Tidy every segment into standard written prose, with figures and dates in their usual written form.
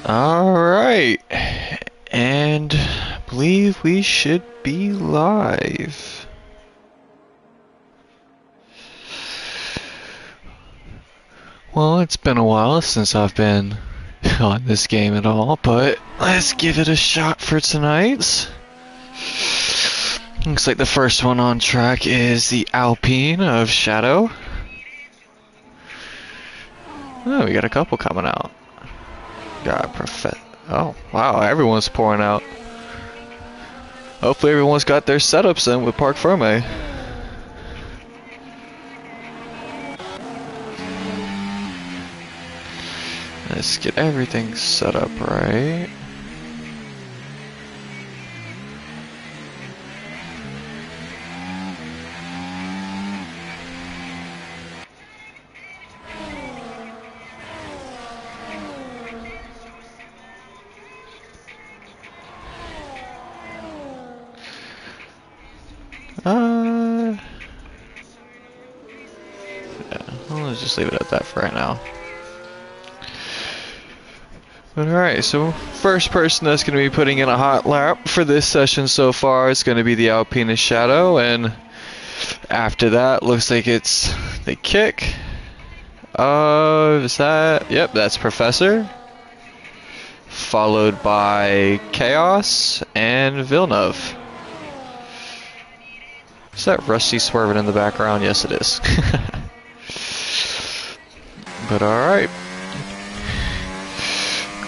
Alright, and I believe we should be live. Well, it's been a while since I've been on this game at all, but let's give it a shot for tonight. Looks like the first one on track is the Alpine of Shadow. Oh, we got a couple coming out. Got Oh, wow, everyone's pouring out. Hopefully everyone's got their setups in with Park Ferme. Let's get everything set up right. Yeah, well, let's just leave it at that for right now. But alright, so first person that's going to be putting in a hot lap for this session so far is going to be the Alpine Shadow, and after that, looks like it's the kick. Is that? Yep, that's Professor. Followed by Chaos and Villeneuve. Is that Rusty swerving in the background? Yes, it is. But alright.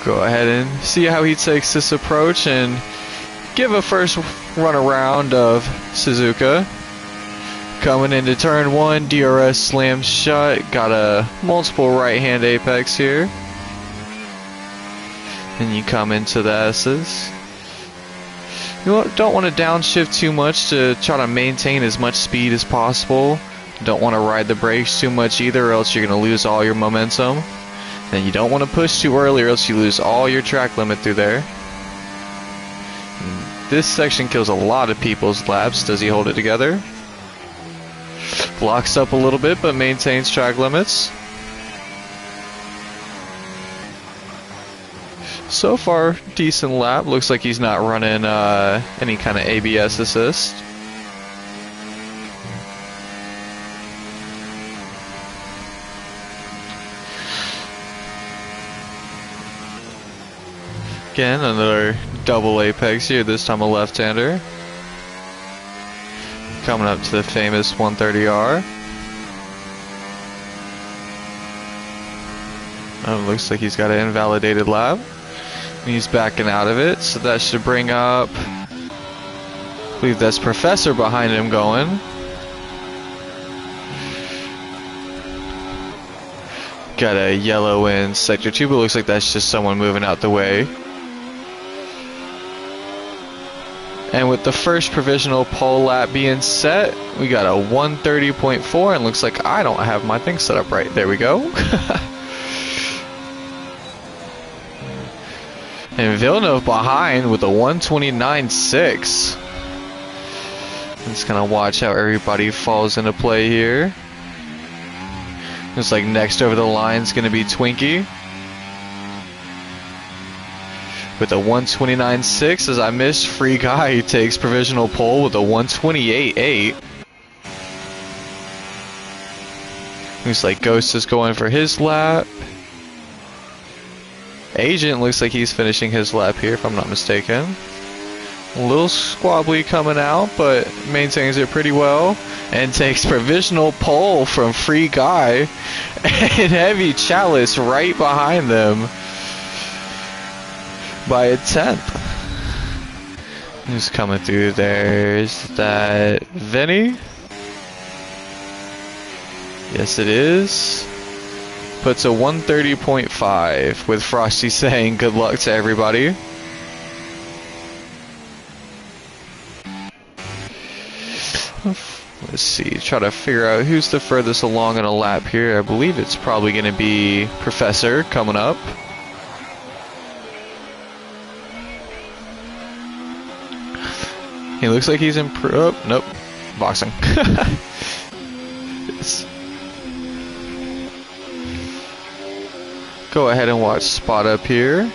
Go ahead and see how he takes this approach and give a first run around of Suzuka. Coming into turn one, DRS slams shut. Got a multiple right hand apex here. And you come into the S's. You don't want to downshift too much to try to maintain as much speed as possible. Don't want to ride the brakes too much either, or else you're going to lose all your momentum. And you don't want to push too early, or else you lose all your track limit through there. And this section kills a lot of people's laps. Does he hold it together? Blocks up a little bit, but maintains track limits. So far, decent lap. Looks like he's not running any kind of ABS assist. Again, another double apex here, this time a left-hander. Coming up to the famous 130R. Oh, looks like he's got an invalidated lap. He's backing out of it, so that should bring up, I believe that's Professor behind him going. Got a yellow in sector 2, but looks like that's just someone moving out the way. And with the first provisional pole lap being set, we got a 130.4, and looks like I don't have my thing set up right. There we go. And Villeneuve behind with a 129.6. Just gonna watch how everybody falls into play here. Looks like next over the line is gonna be Twinkie with a 129.6. As I missed, Free Guy takes provisional pole with a 128.8. Looks like Ghost is going for his lap. Agent looks like he's finishing his lap here, if I'm not mistaken. A little squabbly coming out, but maintains it pretty well. And takes provisional pole from Free Guy. And Heavy Chalice right behind them by a 10th. Who's coming through there? Is that Vinny? Yes, it is. Puts a 130.5 with Frosty saying good luck to everybody. Let's see, try to figure out who's the furthest along in a lap here. I believe it's probably going to be Professor coming up. He looks like he's in oh, nope, boxing. Yes. Go ahead and watch spot up here.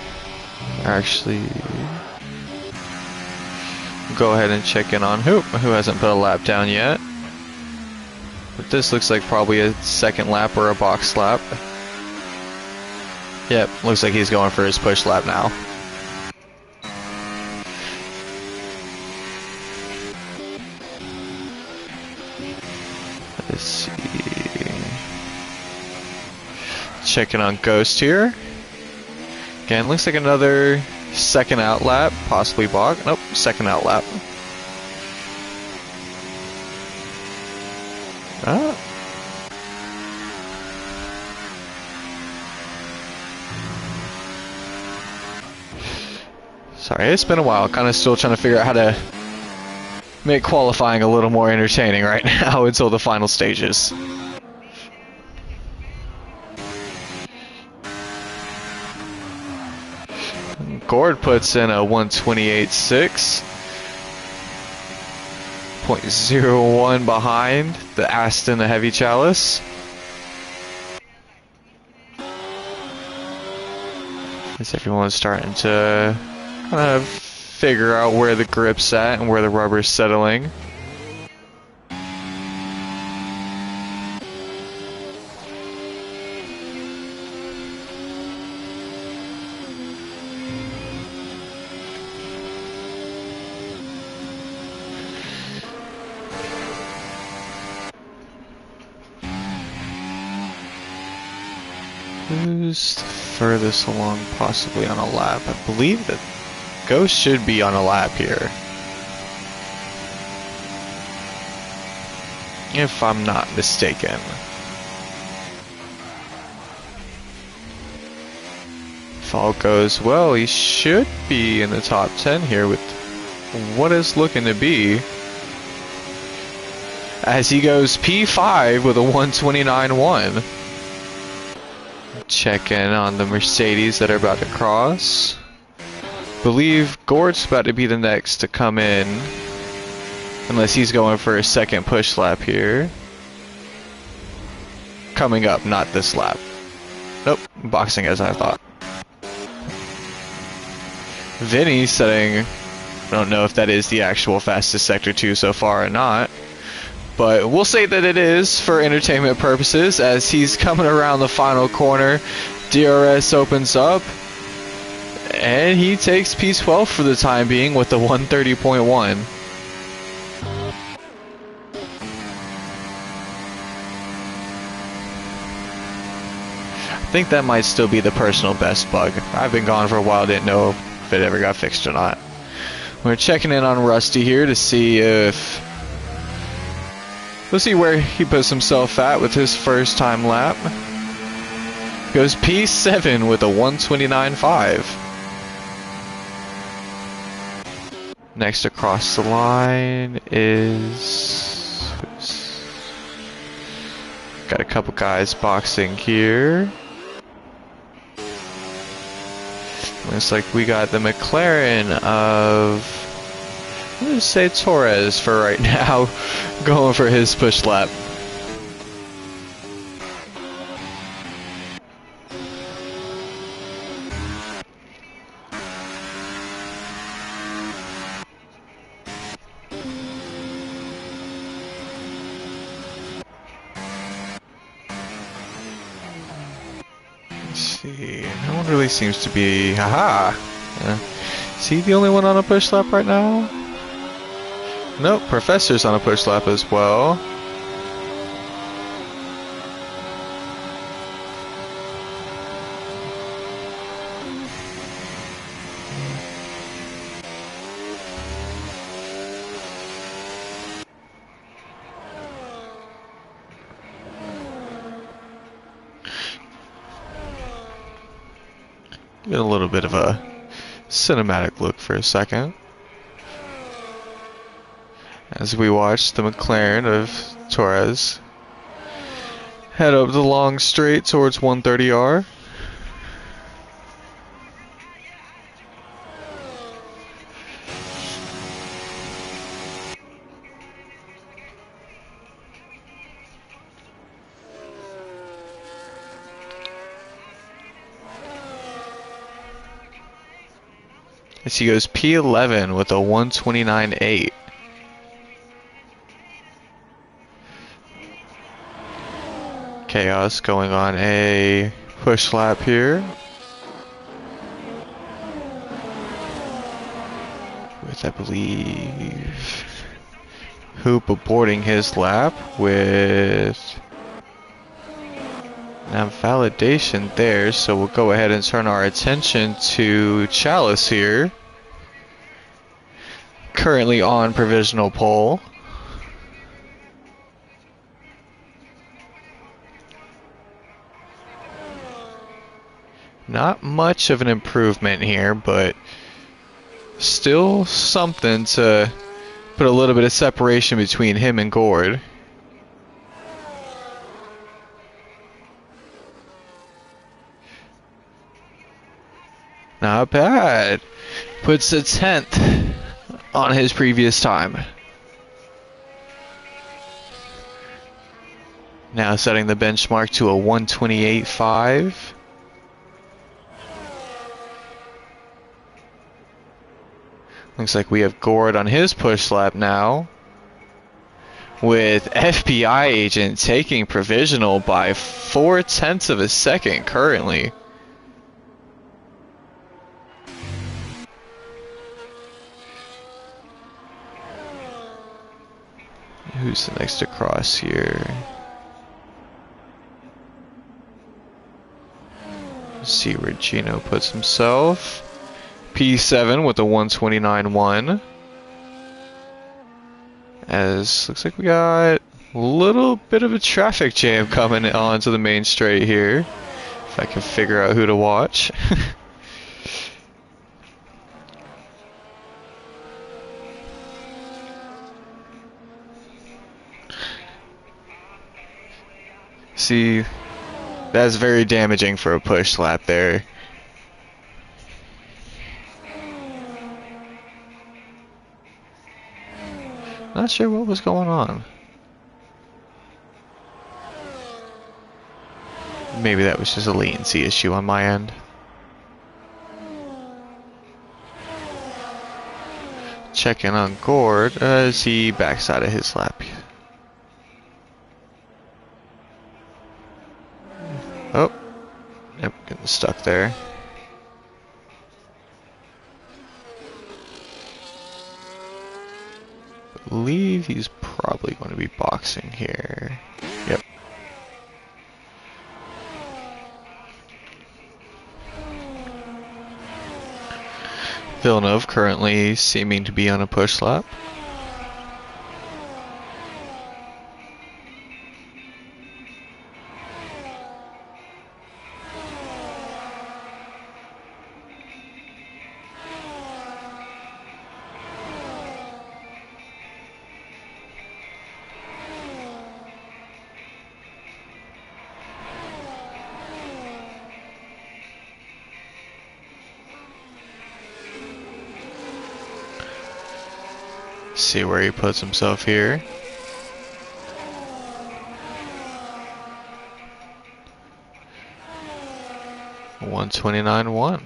Actually, go ahead and check in on who hasn't put a lap down yet. But this looks like probably a second lap or a box lap. Yep, looks like he's going for his push lap now. Let's see. Checking on Ghost here. Again, looks like another second out lap, possibly box. Nope, second out lap. Ah. Sorry, it's been a while. Kind of still trying to figure out how to make qualifying a little more entertaining right now until the final stages. Gord puts in a 128.6. 0.01 behind the Aston, the Heavy Chalice. As everyone's starting to kind of figure out where the grip's at and where the rubber's settling. Who's the furthest along possibly on a lap? I believe that Ghost should be on a lap here, if I'm not mistaken. If all goes well, he should be in the top 10 here with what is looking to be, as he goes P5 with a 129.1. Check in on the Mercedes that are about to cross. Believe Gord's about to be the next to come in, unless he's going for a second push lap here. Coming up, not this lap. Nope, boxing as I thought. Vinny setting, I don't know if that is the actual fastest Sector 2 so far or not, but we'll say that it is for entertainment purposes, as he's coming around the final corner. DRS opens up, and he takes P12 for the time being with the 130.1. I think that might still be the personal best bug. I've been gone for a while, didn't know if it ever got fixed or not. We're checking in on Rusty here to see if... We'll see where he puts himself at with his first time lap. Goes P7 with a 129.5. Next across the line is... Got a couple guys boxing here. Looks like we got the McLaren of... I'm going to say Torres for right now, going for his push lap. Let's see, no one really seems to be... Haha! Is he the only one on a push lap right now? Nope, Professor's on a push lap as well. Get a little bit of a cinematic look for a second, as we watch the McLaren of Torres head up the long straight towards 130R. As he goes P11 with a 129.8. Chaos going on a push lap here. With, I believe, Hoop aborting his lap with now validation there, so we'll go ahead and turn our attention to Chalice here. Currently on provisional pole. Not much of an improvement here, but still something to put a little bit of separation between him and Gord. Not bad. Puts a 10th on his previous time. Now setting the benchmark to a 128.5. Looks like we have Gord on his push lap now, with FBI agent taking provisional by 0.4 of a second currently. Who's the next to cross here? Let's see where Gino puts himself. P7 with a 129.1. As looks like we got a little bit of a traffic jam coming onto the main straight here. If I can figure out who to watch. See, that's very damaging for a push lap there. Not sure what was going on. Maybe that was just a latency issue on my end. Checking on Gord as he backs out of his lap. Oh, yep, getting stuck there. I believe he's probably going to be boxing here. Yep. Villeneuve currently seeming to be on a push lap. See where he puts himself here. $129.1.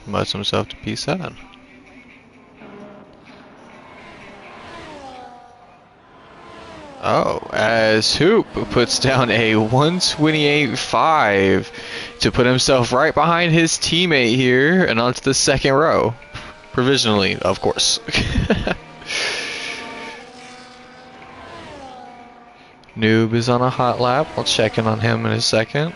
Moves himself to P7. Oh, as Hoop puts down a 128.5 to put himself right behind his teammate here and onto the second row. Provisionally, of course. Noob is on a hot lap. I'll check in on him in a second.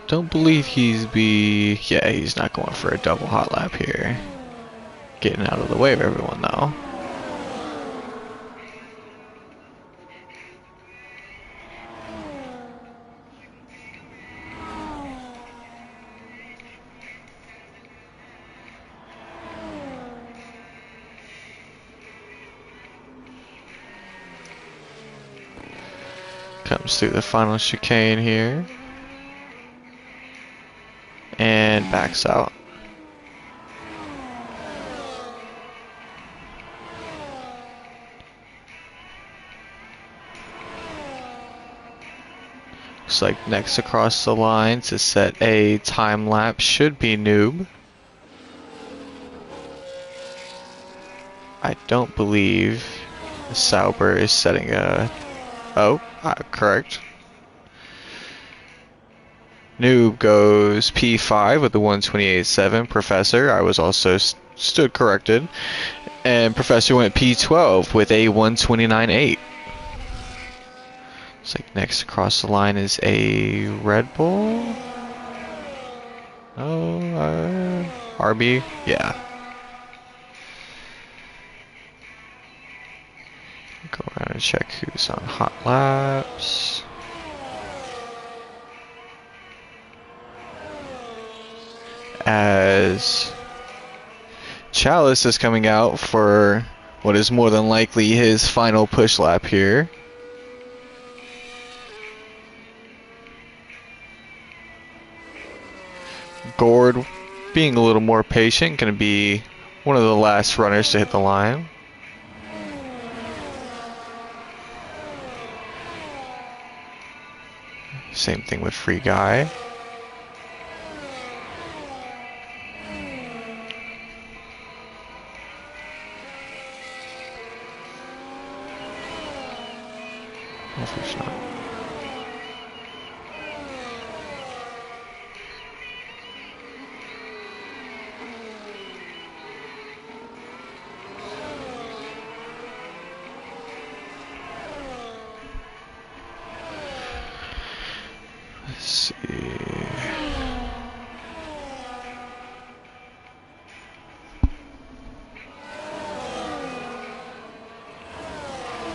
Don't believe yeah, he's not going for a double hot lap here. Getting out of the way of everyone though. Comes through the final chicane here. And backs out. Looks like next across the line to set a time lapse should be Noob. I don't believe Sauber is setting a... Oh, correct. Noob goes P5 with the 128.7. Professor, I was also stood corrected. And Professor went P12 with a 129.8. Looks like next across the line is a Red Bull. Oh, RB? Yeah. Go around and check who's on hot laps. As Chalice is coming out for what is more than likely his final push lap here. Gord, being a little more patient, going to be one of the last runners to hit the line. Same thing with Free Guy. Hopefully it's not. Let's see.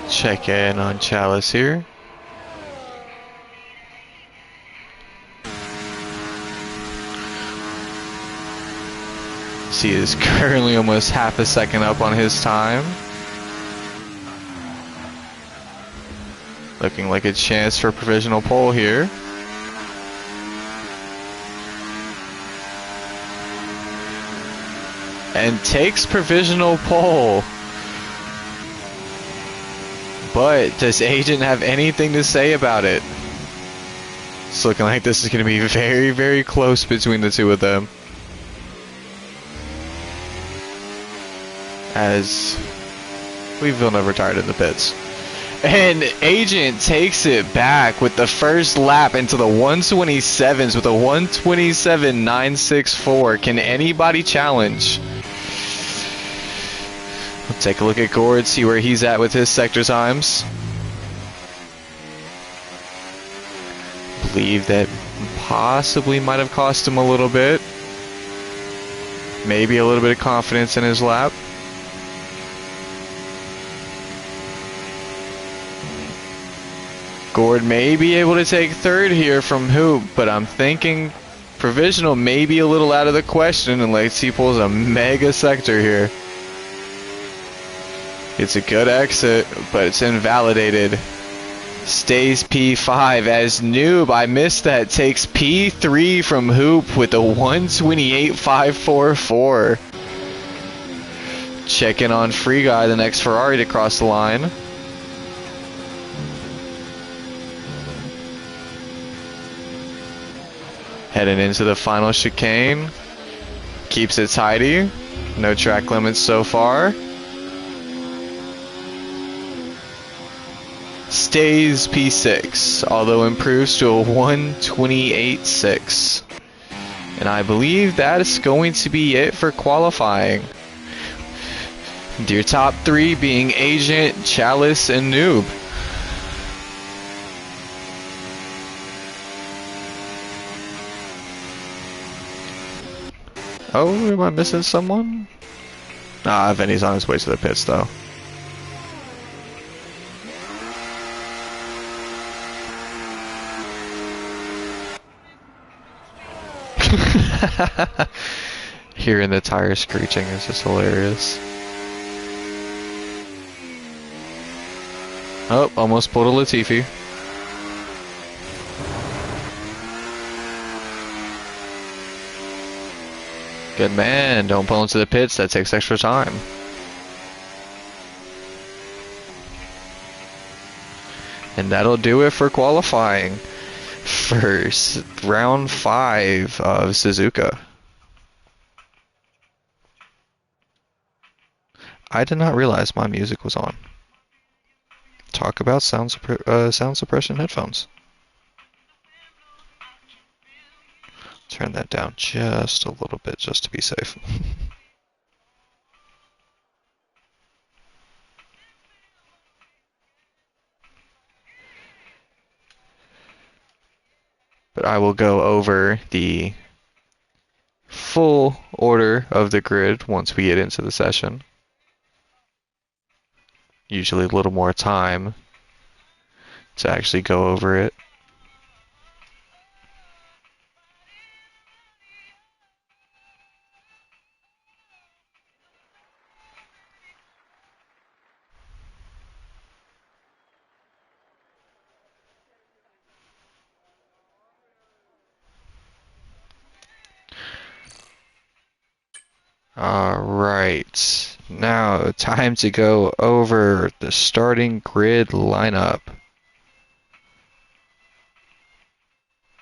Check in on Chalice here. He is currently almost half a second up on his time. Looking like a chance for provisional pole here. And takes provisional pole. But does Agent have anything to say about it? It's looking like this is going to be very, very close between the two of them. As Villeneuve retired in the pits. And Agent takes it back with the first lap into the 127s with a 127.964. Can anybody challenge? We'll take a look at Gord, see where he's at with his sector times. Believe that possibly might have cost him a little bit. Maybe a little bit of confidence in his lap. Gord may be able to take third here from Hoop, but I'm thinking provisional may be a little out of the question unless he pulls a mega sector here. It's a good exit, but it's invalidated. Stays P5 as Noob, I missed that, takes P3 from Hoop with a 128.544. Check in on Free Guy, the next Ferrari to cross the line. Heading into the final chicane. Keeps it tidy. No track limits so far. Stays P6, although improves to a 128.6. And I believe that is going to be it for qualifying. Your top three being Agent, Chalice, and Noob. Oh, am I missing someone? Ah, Vinny's on his way to the pits though. Hearing the tire screeching is just hilarious. Oh, almost pulled a Latifi. Good man, don't pull into the pits, that takes extra time. And that'll do it for qualifying. for round 5 of Suzuka. I did not realize my music was on. Talk about sound suppression headphones. Turn that down just a little bit just to be safe. But I will go over the full order of the grid once we get into the session. Usually a little more time to actually go over it. Alright, now time to go over the starting grid lineup.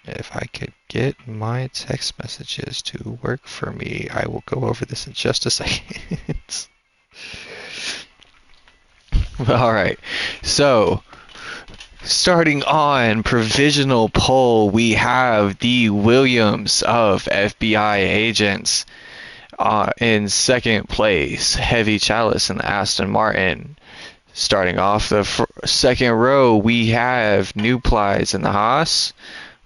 If I could get my text messages to work for me, I will go over this in just a second. Alright, so starting on provisional poll, we have the Williams of FBI agents. In second place, Heavy Chalice and the Aston Martin. Starting off the second row, we have New Plies and the Haas,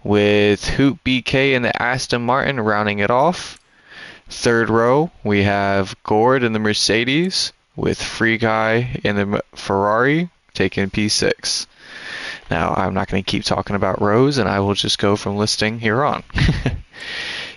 with Hoop BK and the Aston Martin rounding it off. Third row, we have Gord and the Mercedes, with Free Guy and the Ferrari taking P6. Now, I'm not going to keep talking about rows, and I will just go from listing here on.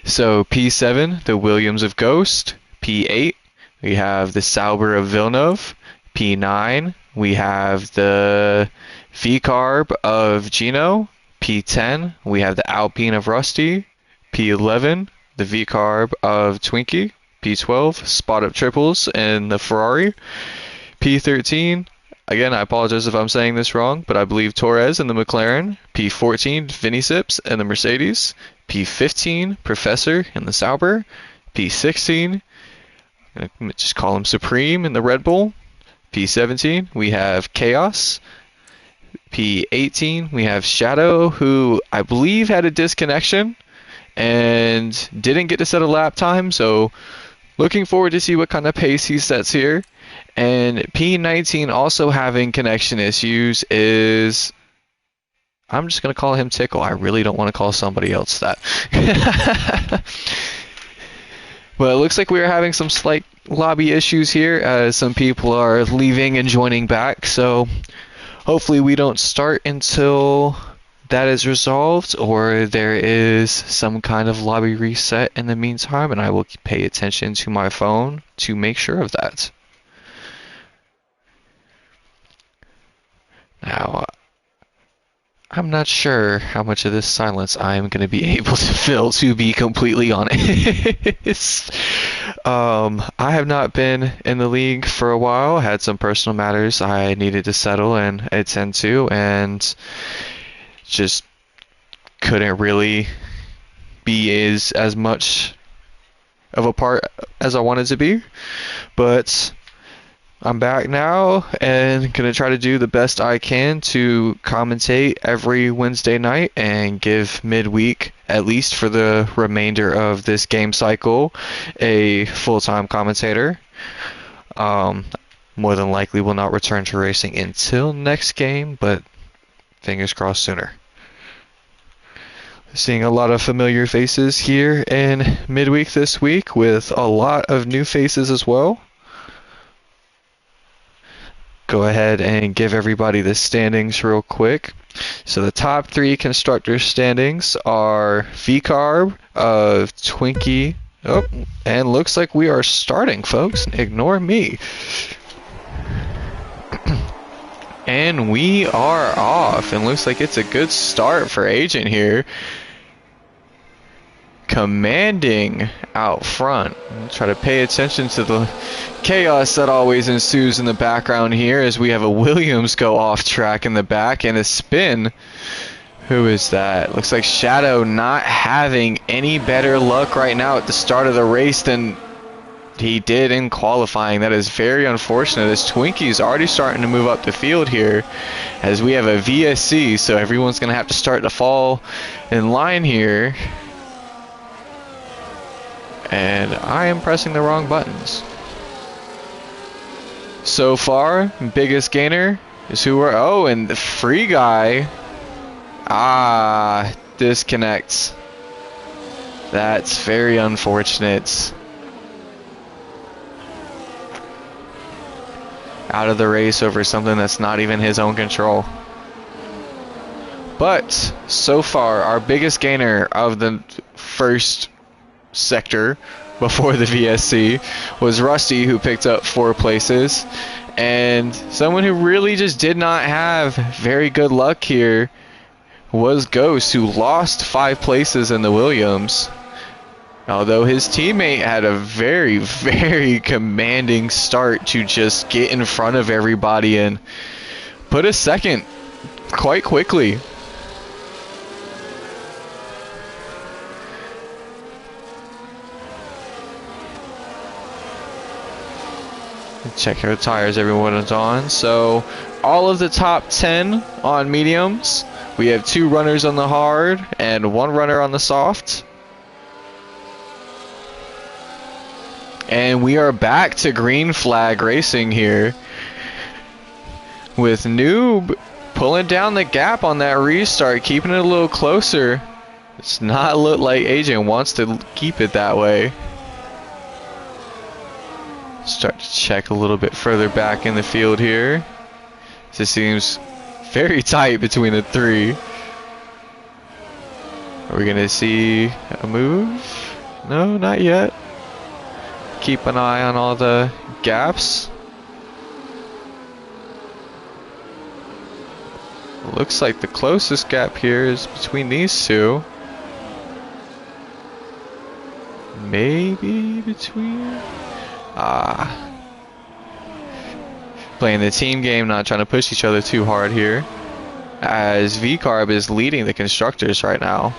So P7, the Williams of Ghost. P8, we have the Sauber of Villeneuve. P9, we have the V-Carb of Gino. P10, we have the Alpine of Rusty. P11, the V-Carb of Twinkie. P12, Spot Up Triples and the Ferrari. P13, again, I apologize if I'm saying this wrong, but I believe Torres and the McLaren. P14, Vinny Sips and the Mercedes. P15, Professor and the Sauber. P16, I'm going to just call him Supreme in the Red Bull. P17, we have Chaos. P18, we have Shadow, who I believe had a disconnection and didn't get to set a lap time, so looking forward to see what kind of pace he sets here. And P19, also having connection issues, is... I'm just going to call him Tickle. I really don't want to call somebody else that. Well, it looks like we are having some slight lobby issues here as some people are leaving and joining back. So hopefully we don't start until that is resolved or there is some kind of lobby reset in the meantime, and I will pay attention to my phone to make sure of that. Now, I'm not sure how much of this silence I'm going to be able to fill, to be completely honest. I have not been in the league for a while. I had some personal matters I needed to settle and attend to, and just couldn't really be as much of a part as I wanted to be. But I'm back now and gonna try to do the best I can to commentate every Wednesday night and give midweek, at least for the remainder of this game cycle, a full-time commentator. More than likely will not return to racing until next game, but fingers crossed sooner. Seeing a lot of familiar faces here in midweek this week, with a lot of new faces as well. Go ahead and give everybody the standings real quick. So the top 3 constructor standings are V-Carb of Twinkie. Oh, and looks like we are starting, folks. Ignore me. And we are off. And looks like it's a good start for Agent here. Commanding out front. I'll try to pay attention to the chaos that always ensues in the background here as we have a Williams go off track in the back and a spin Who is that? Looks like Shadow not having any better luck right now at the start of the race than he did in qualifying. That is very unfortunate, as Twinkie is already starting to move up the field here, as we have a VSC, so everyone's going to have to start to fall in line here. And I am pressing the wrong buttons. So far, biggest gainer is who we're... Oh, and the free guy... disconnects. That's very unfortunate. Out of the race over something that's not even his own control. But so far, our biggest gainer of the first sector before the VSC was Rusty, who picked up 4 places. And someone who really just did not have very good luck here was Ghost, who lost 5 places in the Williams. Although his teammate had a very, very commanding start to just get in front of everybody and put a second quite quickly. Check our tires everyone is on. So all of the top 10 on mediums. We have 2 runners on the hard and 1 runner on the soft. And we are back to green flag racing here, with Noob pulling down the gap on that restart, keeping it a little closer. It's not look like Agent wants to keep it that way. Start to check a little bit further back in the field here. This seems very tight between the 3. Are we gonna see a move? No, not yet. Keep an eye on all the gaps. Looks like the closest gap here is between these 2. Maybe between... Playing the team game, not trying to push each other too hard here, as VCarb is leading the constructors right now.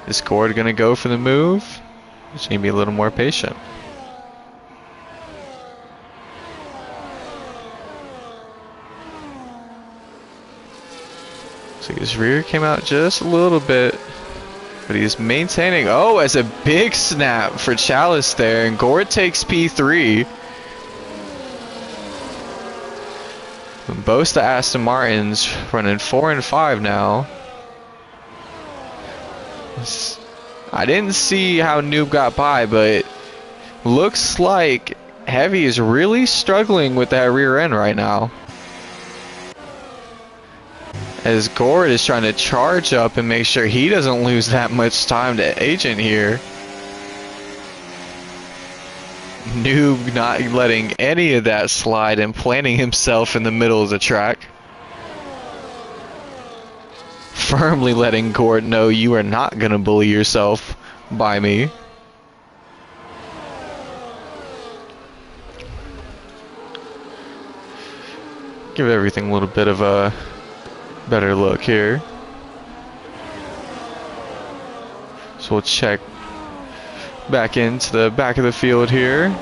Is Gord gonna go for the move? Just need to be a little more patient. So his rear came out just a little bit, but he's maintaining. Oh, as a big snap for Chalice there, and Gord takes P3. Both the Aston Martins running 4 and 5 now. I didn't see how Noob got by, but looks like Heavy is really struggling with that rear end right now, as Gord is trying to charge up and make sure he doesn't lose that much time to Agent here. Noob not letting any of that slide and planting himself in the middle of the track. Firmly letting Gord know, you are not going to bully yourself by me. Give everything a little bit of a better look here. So we'll check back into the back of the field here.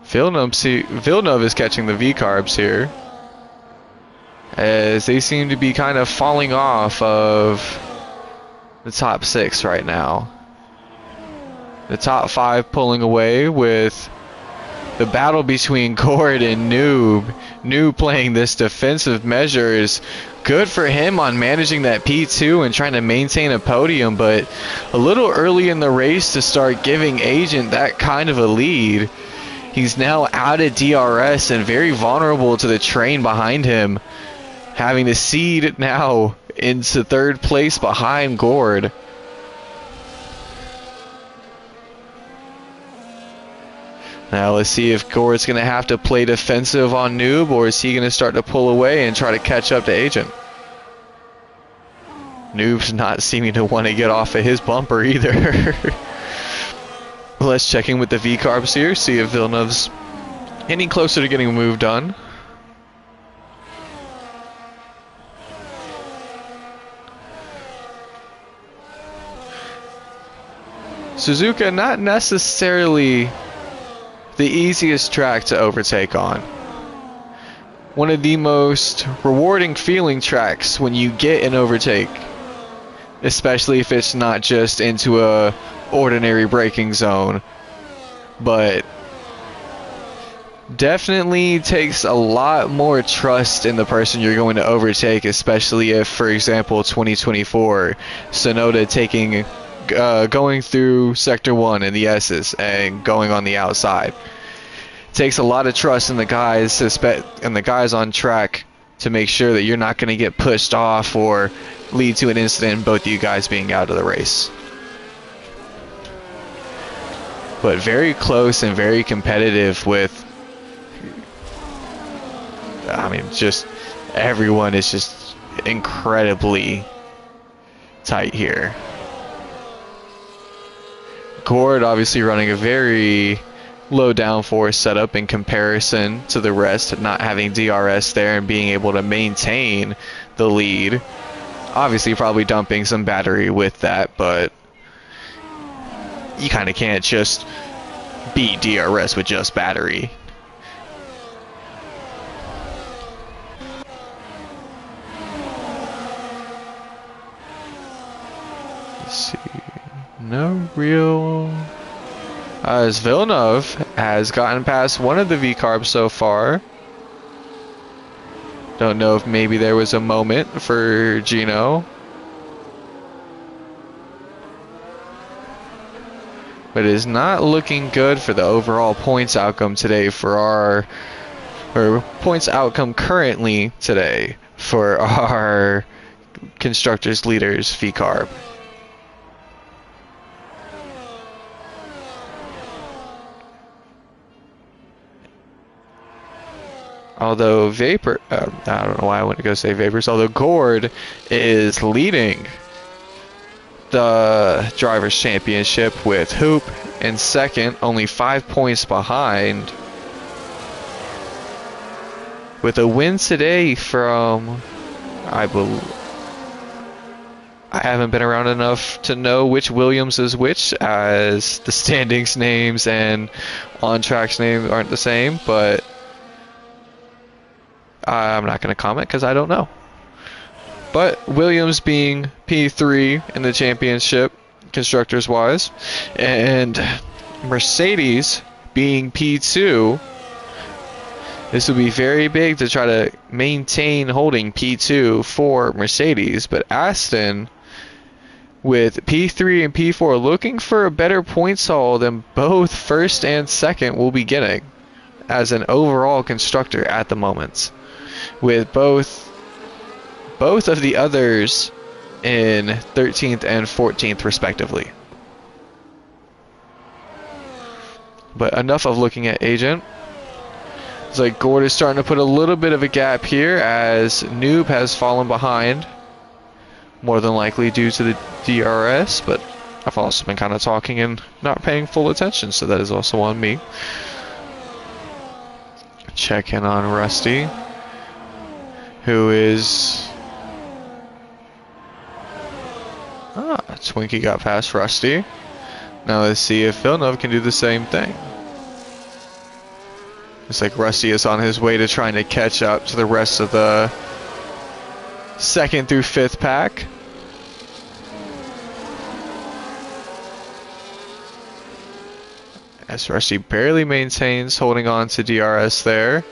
Villeneuve is catching the V-carbs here, as they seem to be kind of falling off of the top 6 right now. The top 5 pulling away, with the battle between Gord and Noob. Noob playing this defensive measure is good for him on managing that P2 and trying to maintain a podium, but a little early in the race to start giving Agent that kind of a lead. He's now out of DRS and very vulnerable to the train behind him, having to cede now into 3rd place behind Gord. Now let's see if Gord's going to have to play defensive on Noob, or is he going to start to pull away and try to catch up to Agent. Noob's not seeming to want to get off of his bumper either. Let's check in with the V-carbs here, see if Villeneuve's Any closer to getting a move done. Suzuka, not necessarily the easiest track to overtake on. One of the most rewarding feeling tracks when you get an overtake, especially if it's not just into a ordinary braking zone, but definitely takes a lot more trust in the person you're going to overtake, especially if, for example, 2024 Sonoda going through sector 1 in the S's and going on the outside. Takes a lot of trust in the guys on track to make sure that you're not going to get pushed off or lead to an incident in both of you guys being out of the race. But very close and very competitive with, I mean, just everyone is just incredibly tight here. Gord obviously running a very low downforce setup in comparison to the rest, not having DRS there and being able to maintain the lead. Obviously probably dumping some battery with that, but you kind of can't just beat DRS with just battery. Let's see. No real... as Villeneuve has gotten past one of the V-Carbs so far. Don't know if maybe there was a moment for Gino. But it is not looking good for the overall points outcome today for points outcome currently today for our Constructors Leaders V-Carb. Although I don't know why I went to go say Vapors, although Gord is leading the Drivers' Championship with Hoop in second, only 5 points behind. With a win today from, I haven't been around enough to know which Williams is which, as the standings names and on-tracks names aren't the same, but I'm not going to comment because I don't know. But Williams being P3 in the championship, constructors-wise, and Mercedes being P2. This would be very big to try to maintain holding P2 for Mercedes, but Aston with P3 and P4 looking for a better points haul than both first and second will be getting as an overall constructor at the moment, with both of the others in 13th and 14th respectively. But enough of looking at Agent. It's like Gord is starting to put a little bit of a gap here as Noob has fallen behind, more than likely due to the DRS, but I've also been kind of talking and not paying full attention, so that is also on me. Check in on Rusty, who is... Twinkie got past Rusty. Now let's see if Villeneuve can do the same thing. It's like Rusty is on his way to trying to catch up to the rest of the 2nd through 5th pack. As Rusty barely maintains holding on to DRS there.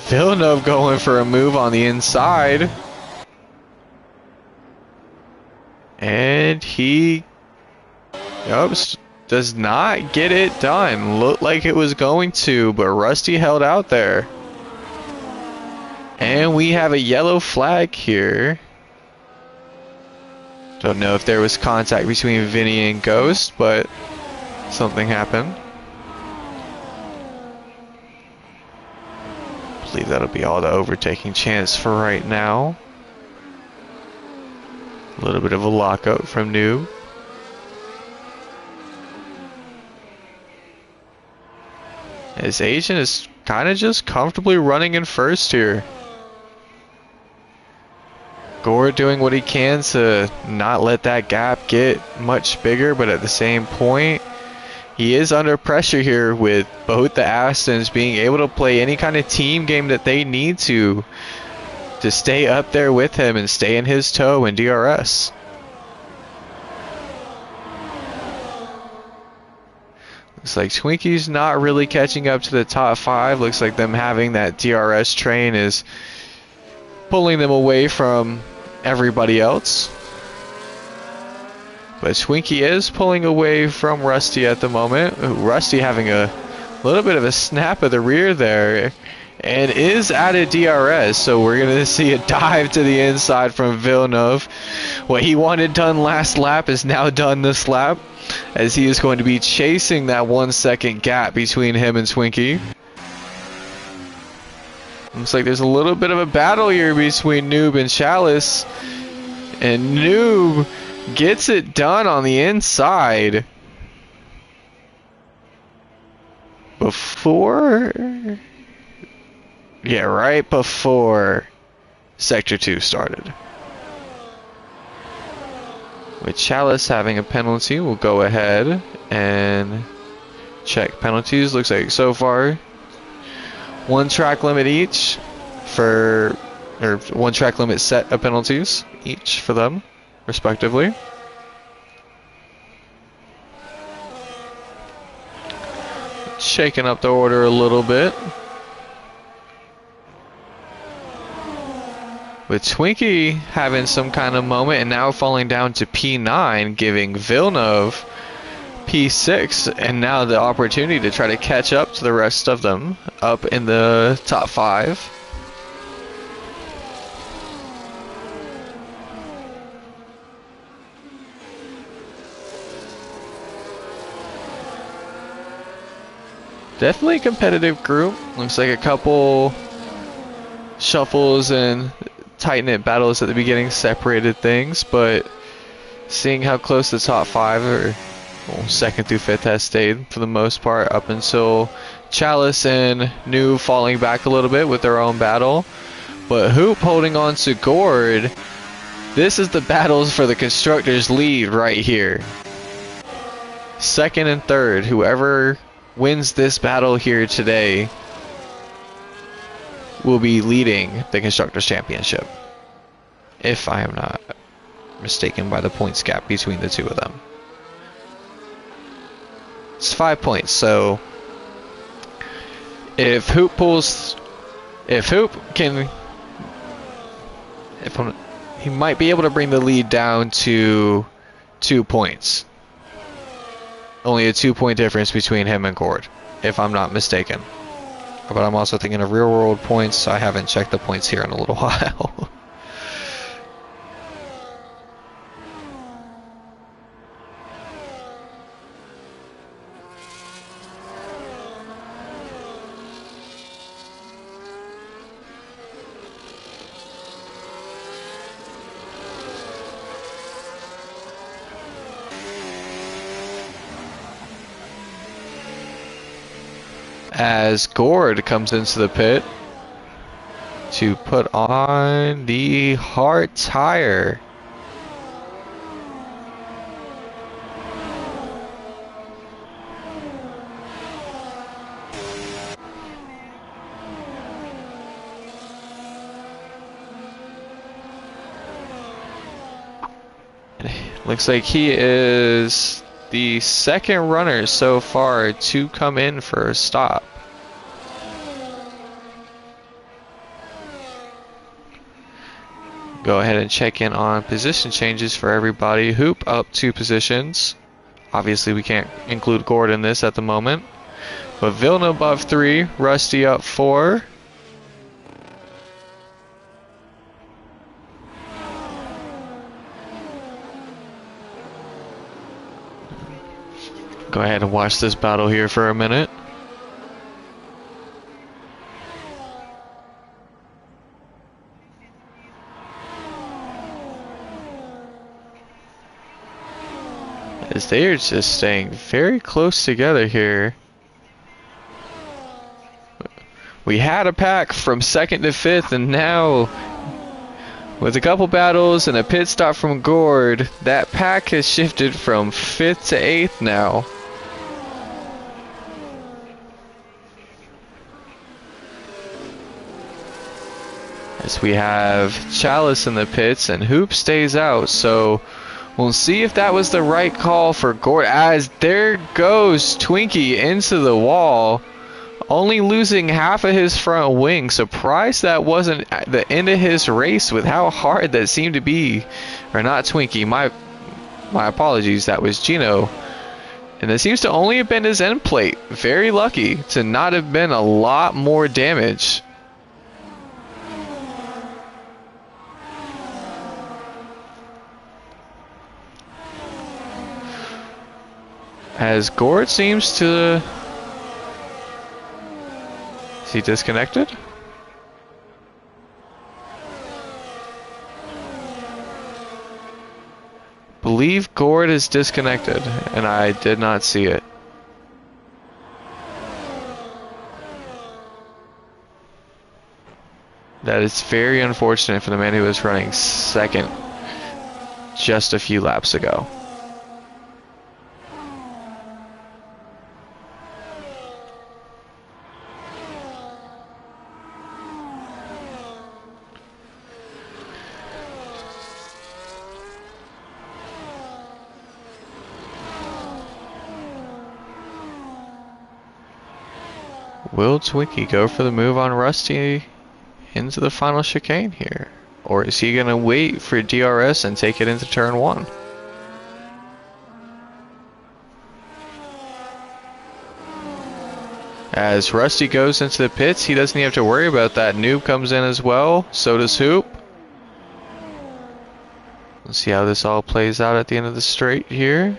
Villeneuve going for a move on the inside. And he does not get it done. Looked like it was going to, but Rusty held out there. And we have a yellow flag here. Don't know if there was contact between Vinny and Ghost, but something happened. I believe that'll be all the overtaking chance for right now. A little bit of a lockup from Noob. His agent is kind of just comfortably running in first here. Gord doing what he can to not let that gap get much bigger, but at the same point, he is under pressure here with both the Astons being able to play any kind of team game that they need to stay up there with him and stay in his toe in DRS. Looks like Twinkie's not really catching up to the top 5. Looks like them having that DRS train is pulling them away from everybody else. But Twinkie is pulling away from Rusty at the moment. Rusty having a little bit of a snap of the rear there and is at a DRS. So we're going to see a dive to the inside from Villeneuve. What he wanted done last lap is now done this lap, as he is going to be chasing that 1 second gap between him and Twinkie. Looks like there's a little bit of a battle here between Noob and Chalice. And Noob gets it done on the inside. Right before Sector 2 started. With Chalice having a penalty, we'll go ahead and check penalties. Looks like so far 1 track limit each or 1 track limit set of penalties each for them, respectively. Shaking up the order a little bit. With Twinkie having some kind of moment and now falling down to P9, giving Villeneuve P6, and now the opportunity to try to catch up to the rest of them up in the top 5. Definitely a competitive group. Looks like a couple shuffles and tight-knit battles at the beginning separated things, but seeing how close the top 5 or 2nd through 5th has stayed for the most part up until Chalice and New falling back a little bit with their own battle. But Hoop holding on to Gord. This is the battles for the Constructors lead right here. 2nd and 3rd, whoever wins this battle here today will be leading the Constructors Championship, if I am not mistaken by the points gap between the two of them. It's 5 points, so if Hoop can, he might be able to bring the lead down to 2 points. Only a 2-point difference between him and Gord, if I'm not mistaken. But I'm also thinking of real world points, so I haven't checked the points here in a little while. As Gord comes into the pit to put on the hard tire. Looks like he is the 2nd runner so far to come in for a stop. Go ahead and check in on position changes for everybody. Hoop up 2 positions. Obviously we can't include Gord in this at the moment. But Villeneuve above 3, Rusty up 4. Go ahead and watch this battle here for a minute. As they are just staying very close together here. We had a pack from 2nd to 5th, and now with a couple battles and a pit stop from Gord, that pack has shifted from 5th to 8th now. As we have Chalice in the pits and Hoop stays out, so we'll see if that was the right call for Gord. As there goes Twinkie into the wall, only losing half of his front wing. Surprised that wasn't the end of his race with how hard that seemed to be. Or not Twinkie, my apologies, that was Gino. And it seems to only have been his end plate. Very lucky to not have been a lot more damage. As Gord seems to... Is he disconnected? Believe Gord is disconnected, and I did not see it. That is very unfortunate for the man who was running 2nd just a few laps ago. Will Twinkie go for the move on Rusty into the final chicane here? Or is he going to wait for DRS and take it into turn 1? As Rusty goes into the pits, he doesn't even have to worry about that. Noob comes in as well. So does Hoop. Let's see how this all plays out at the end of the straight here.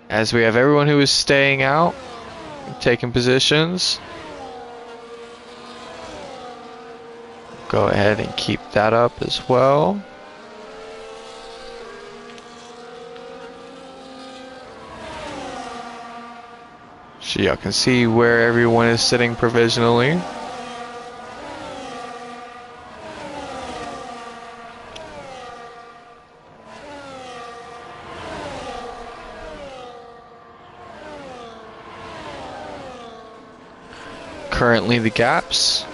As we have everyone who is staying out, taking positions. Go ahead and keep that up as well. So y'all can see where everyone is sitting provisionally. Currently the gaps.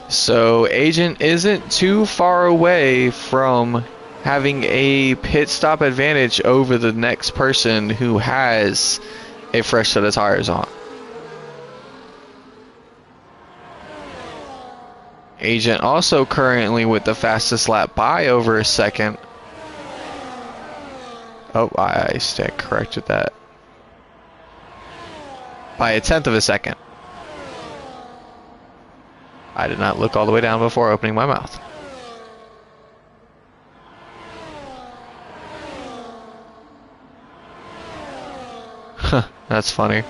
So Agent isn't too far away from having a pit stop advantage over the next person who has a fresh set of tires on. Agent also currently with the fastest lap by over a second. Oh, I stand corrected that. By 1/10 of a second. I did not look all the way down before opening my mouth. Huh, that's funny.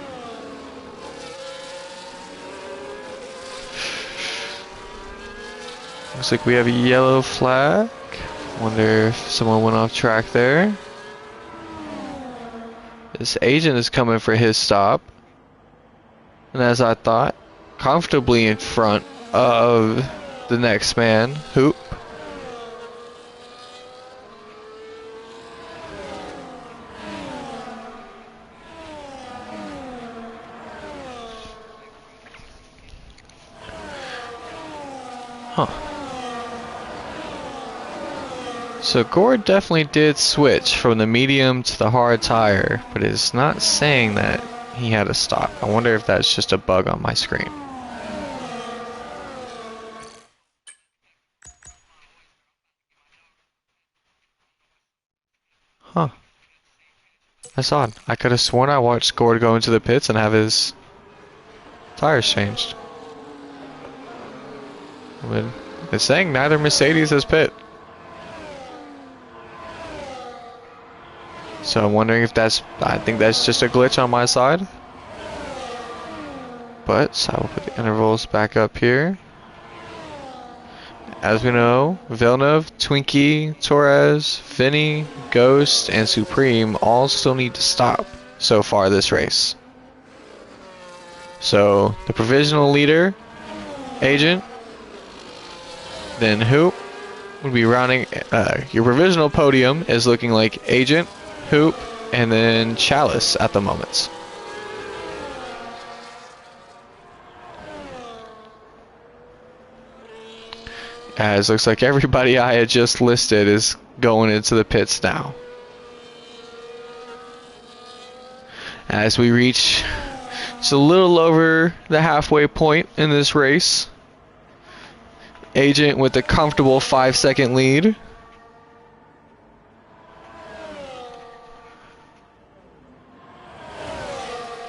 Looks like we have a yellow flag. Wonder if someone went off track there. This Agent is coming for his stop. And as I thought, comfortably in front of the next man, Hoop. Huh. So Gord definitely did switch from the medium to the hard tire, but it's not saying that he had a stop. I wonder if that's just a bug on my screen. Huh. That's odd. I could have sworn I watched Gord go into the pits and have his tires changed. But it's saying neither Mercedes has pit. So I'm wondering if I think that's just a glitch on my side. But, so I will put the intervals back up here. As we know, Villeneuve, Twinkie, Torres, Vinny, Ghost, and Supreme all still need to stop so far this race. So the provisional leader, Agent, then Hoop would be rounding. Your provisional podium is looking like Agent, Hoop, and then Chalice at the moment. As looks like everybody I had just listed is going into the pits now. As we reach just a little over the halfway point in this race. Agent with a comfortable 5-second lead.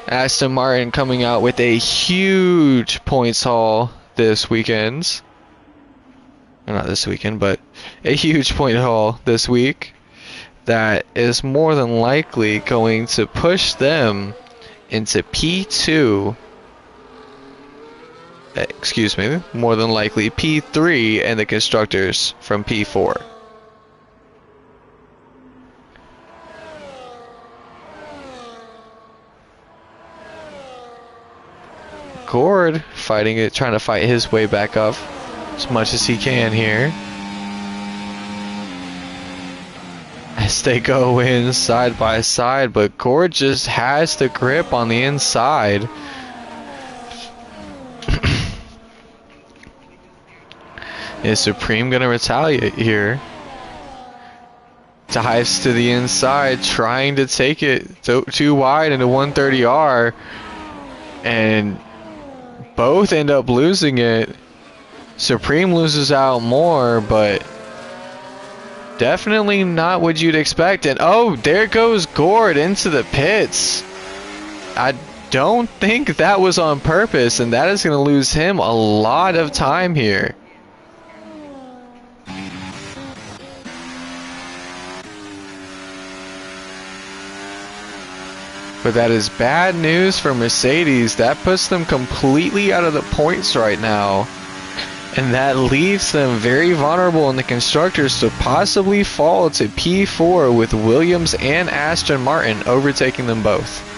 Aston Martin coming out with a huge points haul this weekend. Not this weekend, but a huge point haul this week that is more than likely going to push them into P2. Excuse me, more than likely P3 and the constructors from P4. Gord fighting it, trying to fight his way back up as much as he can here. As they go in side by side, but Gord just has the grip on the inside. Is Supreme gonna retaliate here? Dives to the inside, trying to take it too wide into 130R, and both end up losing it. Supreme loses out more, but definitely not what you'd expect. And oh, there goes Gord into the pits. I don't think that was on purpose, and that is going to lose him a lot of time here. But that is bad news for Mercedes. That puts them completely out of the points right now. And that leaves them very vulnerable in the constructors to possibly fall to P4 with Williams and Aston Martin overtaking them both.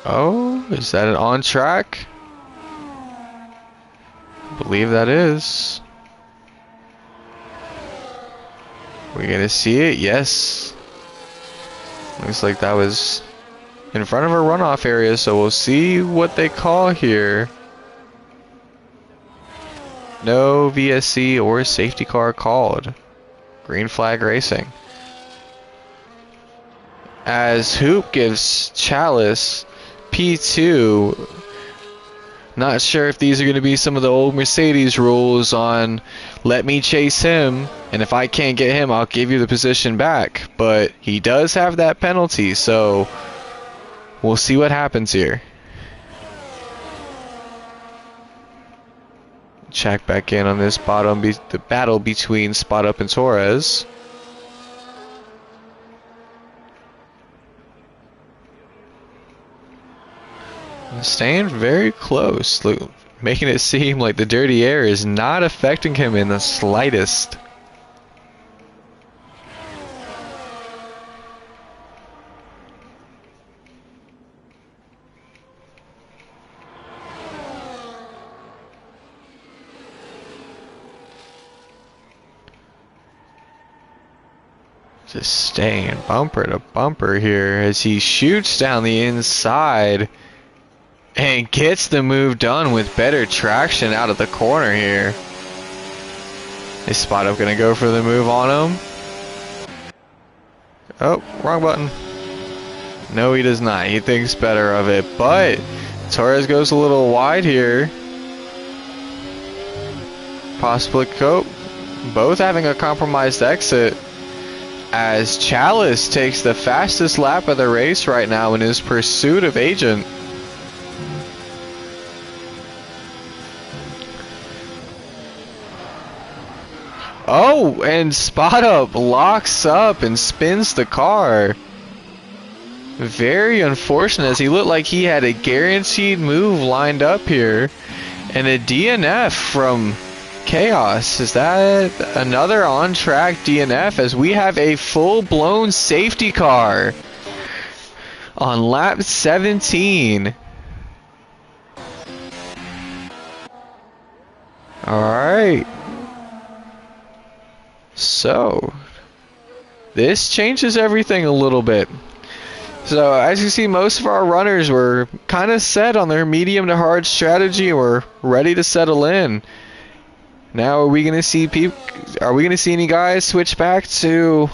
Oh, is that an on track? I believe that is. We're gonna see it? Yes. Looks like that was in front of a runoff area, so we'll see what they call here. No VSC or safety car called. Green flag racing. As Hoop gives Chalice P2. Not sure if these are going to be some of the old Mercedes rules on let me chase him, and if I can't get him, I'll give you the position back. But he does have that penalty, so we'll see what happens here. Check back in on this bottom, the battle between Spot Up and Torres. Staying very close, making it seem like the dirty air is not affecting him in the slightest. Just staying bumper to bumper here as he shoots down the inside. And gets the move done with better traction out of the corner here. Is Spot Up gonna go for the move on him? Oh, wrong button. No, he does not. He thinks better of it, but Torres goes a little wide here. Possibly Cope. Both having a compromised exit. As Chalice takes the fastest lap of the race right now in his pursuit of Agent. Oh, and Spot Up locks up and spins the car. Very unfortunate, as he looked like he had a guaranteed move lined up here. And a DNF from Chaos. Is that another on-track DNF, as we have a full-blown safety car on lap 17. Alright. So, this changes everything a little bit. So, as you see, most of our runners were kind of set on their medium to hard strategy and were ready to settle in. Now, are we going to see any guys switch back to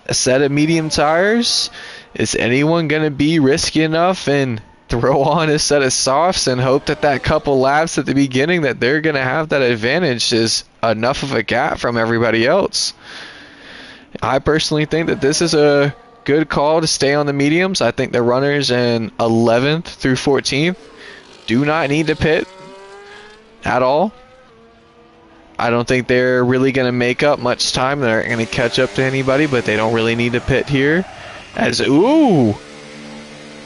a set of medium tires? Is anyone going to be risky enough and throw on a set of softs and hope that that couple laps at the beginning that they're going to have that advantage is enough of a gap from everybody else? I personally think that this is a good call to stay on the mediums. I think the runners in 11th through 14th do not need to pit at all. I don't think they're really going to make up much time. They're going to catch up to anybody, but they don't really need to pit here. Ooh,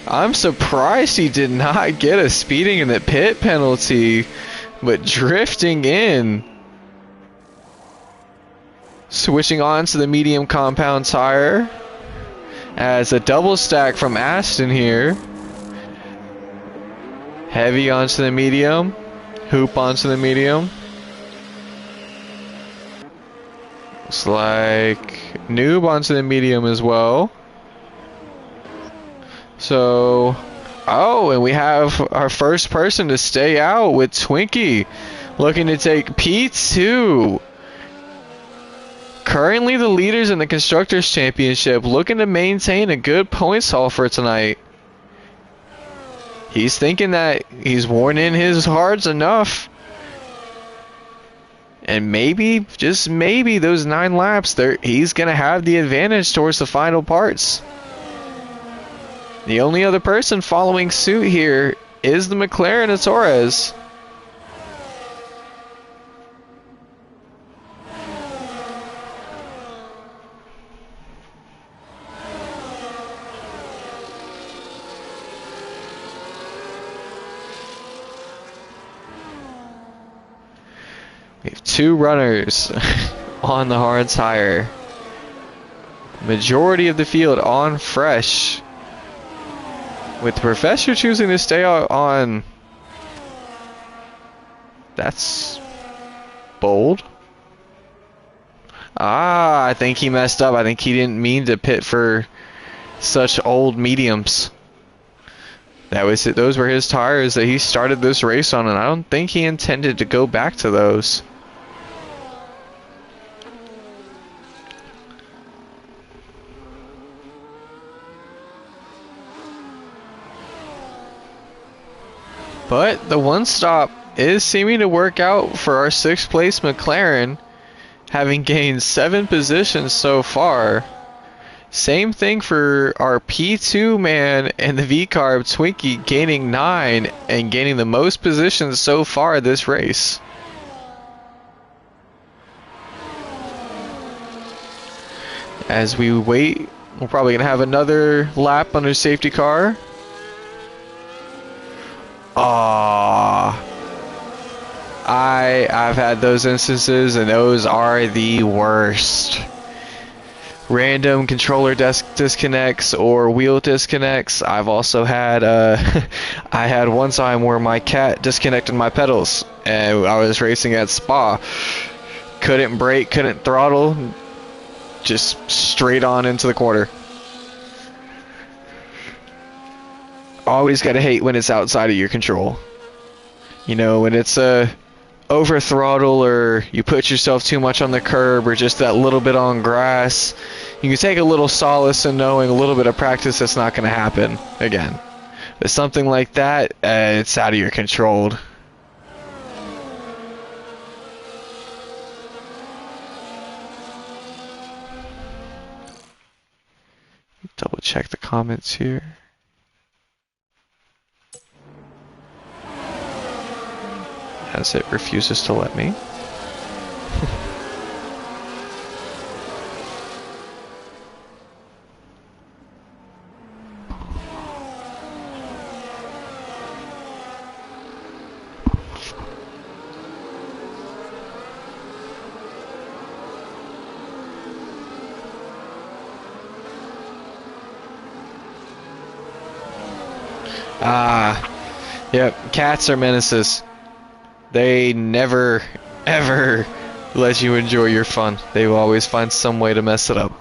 I'm surprised he did not get a speeding in the pit penalty, but drifting in. Switching on to the medium compound tire as a double stack from Aston here. Heavy onto the medium, hoop onto the medium. Looks like noob onto the medium as well. So, oh, and we have our first person to stay out with Twinkie looking to take P2. Currently the leaders in the Constructors' Championship, looking to maintain a good points haul for tonight. He's thinking that he's worn in his hards enough. And maybe, just maybe, those 9 laps, he's going to have the advantage towards the final parts. The only other person following suit here is the McLaren of Torres. We have 2 runners on the hard tire. Majority of the field on fresh. With the Professor choosing to stay out on... That's bold. Ah, I think he messed up. I think he didn't mean to pit for such old mediums. That was it. Those were his tires that he started this race on, and I don't think he intended to go back to those. But the one stop is seeming to work out for our 6th place McLaren, having gained 7 positions so far. Same thing for our P2 man and the V-Carb Twinkie, gaining 9 and gaining the most positions so far this race. As we wait, we're probably going to have another lap under safety car. I've had those instances, and those are the worst. Random controller disconnects or wheel disconnects. I've also had I had one time where my cat disconnected my pedals, and I was racing at Spa. Couldn't brake, couldn't throttle, just straight on into the corner. Always gotta hate when it's outside of your control. You know, when it's over throttle, or you put yourself too much on the curb, or just that little bit on grass, you can take a little solace in knowing a little bit of practice that's not going to happen again. But something like that, it's out of your control. Double check the comments here. As it refuses to let me. Ah, yep, cats are menaces. They never, ever let you enjoy your fun. They will always find some way to mess it up.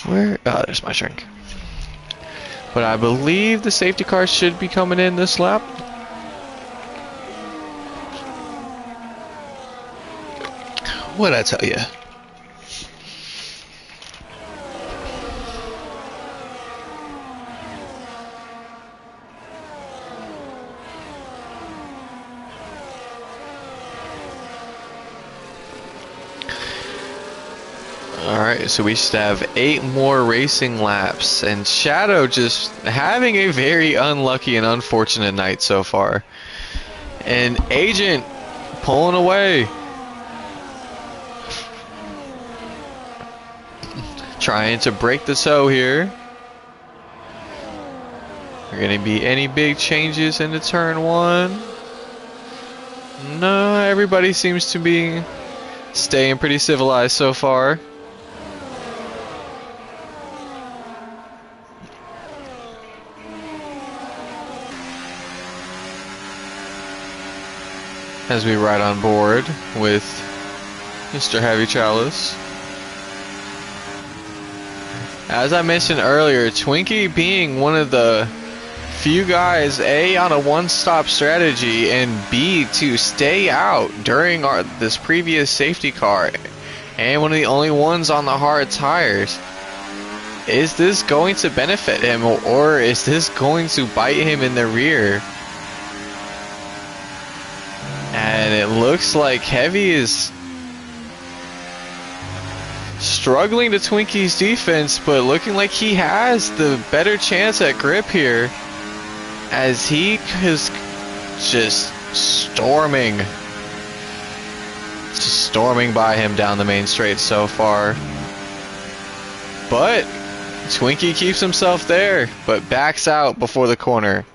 Where? Oh, there's my shrink. But I believe the safety car should be coming in this lap. What'd I tell you? Alright, so we should have 8 more racing laps, and Shadow just having a very unlucky and unfortunate night so far. And Agent pulling away. Trying to break the toe here. Are going to be any big changes into turn 1? No, everybody seems to be staying pretty civilized so far. As we ride on board with Mr. Heavy Chalice. As I mentioned earlier, Twinkie being one of the few guys, A, on a one-stop strategy, and B, to stay out during this previous safety car, and one of the only ones on the hard tires. Is this going to benefit him, or is this going to bite him in the rear? And it looks like Heavy is struggling to Twinkie's defense, but looking like he has the better chance at grip here, as he is just storming by him down the main straight so far. But Twinkie keeps himself there, but backs out before the corner.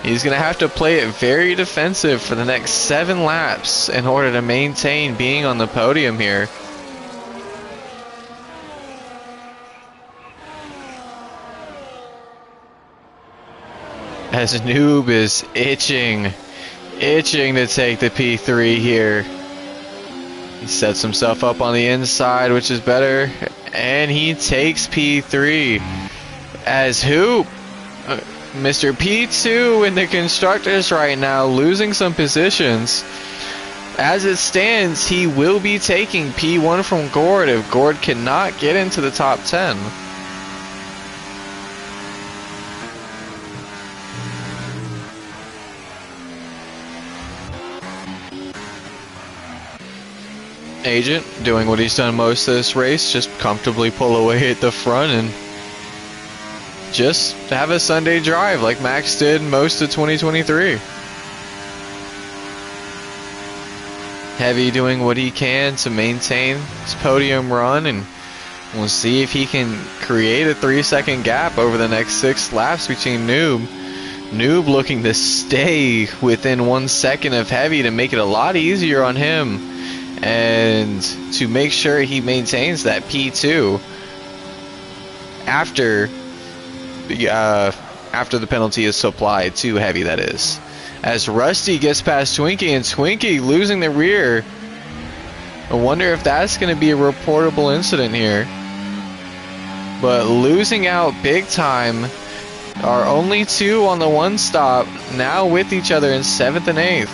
He's going to have to play it very defensive for the next 7 laps in order to maintain being on the podium here. As Noob is itching to take the P3 here. He sets himself up on the inside, which is better, and he takes P3. As Hoop, Mr. P2 in the constructors right now, losing some positions. As it stands, he will be taking P1 from Gord if Gord cannot get into the top 10. Agent doing what he's done most of this race, just comfortably pull away at the front and just have a Sunday drive like Max did most of 2023. Heavy doing what he can to maintain his podium run, and we'll see if he can create a 3-second gap over the next 6 laps between Noob. Noob looking to stay within 1 second of Heavy to make it a lot easier on him and to make sure he maintains that P2 after the penalty is supplied to Heavy, that is. As Rusty gets past Twinkie, and Twinkie losing the rear. I wonder if that's going to be a reportable incident here. But losing out big time. Are only 2 on the one stop, now with each other in 7th and 8th.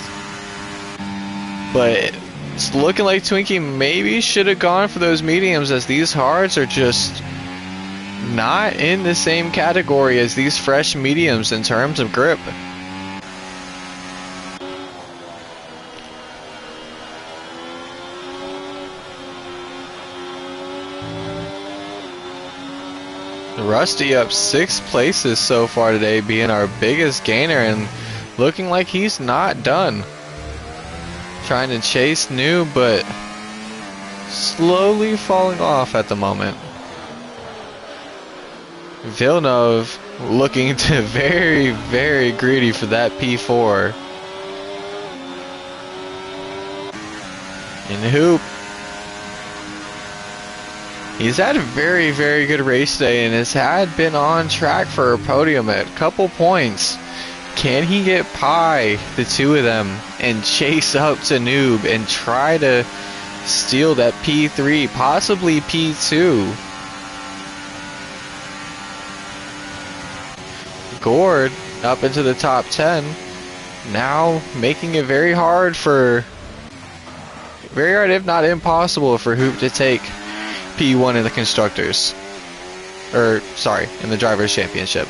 But it's looking like Twinkie maybe should have gone for those mediums, as these hards are just not in the same category as these fresh mediums in terms of grip. Rusty up 6 places so far today, being our biggest gainer, and looking like he's not done. Trying to chase Noob, but slowly falling off at the moment. Villeneuve looking to very, very greedy for that P4. And Hoop, he's had a very, very good race today and has been on track for a podium at a couple points. Can he get by the two of them and chase up to Noob and try to steal that P3, possibly P2? Gord up into the top 10, now making it very hard if not impossible for Hoop to take P1 in the Constructors, or sorry, in the Drivers' Championship.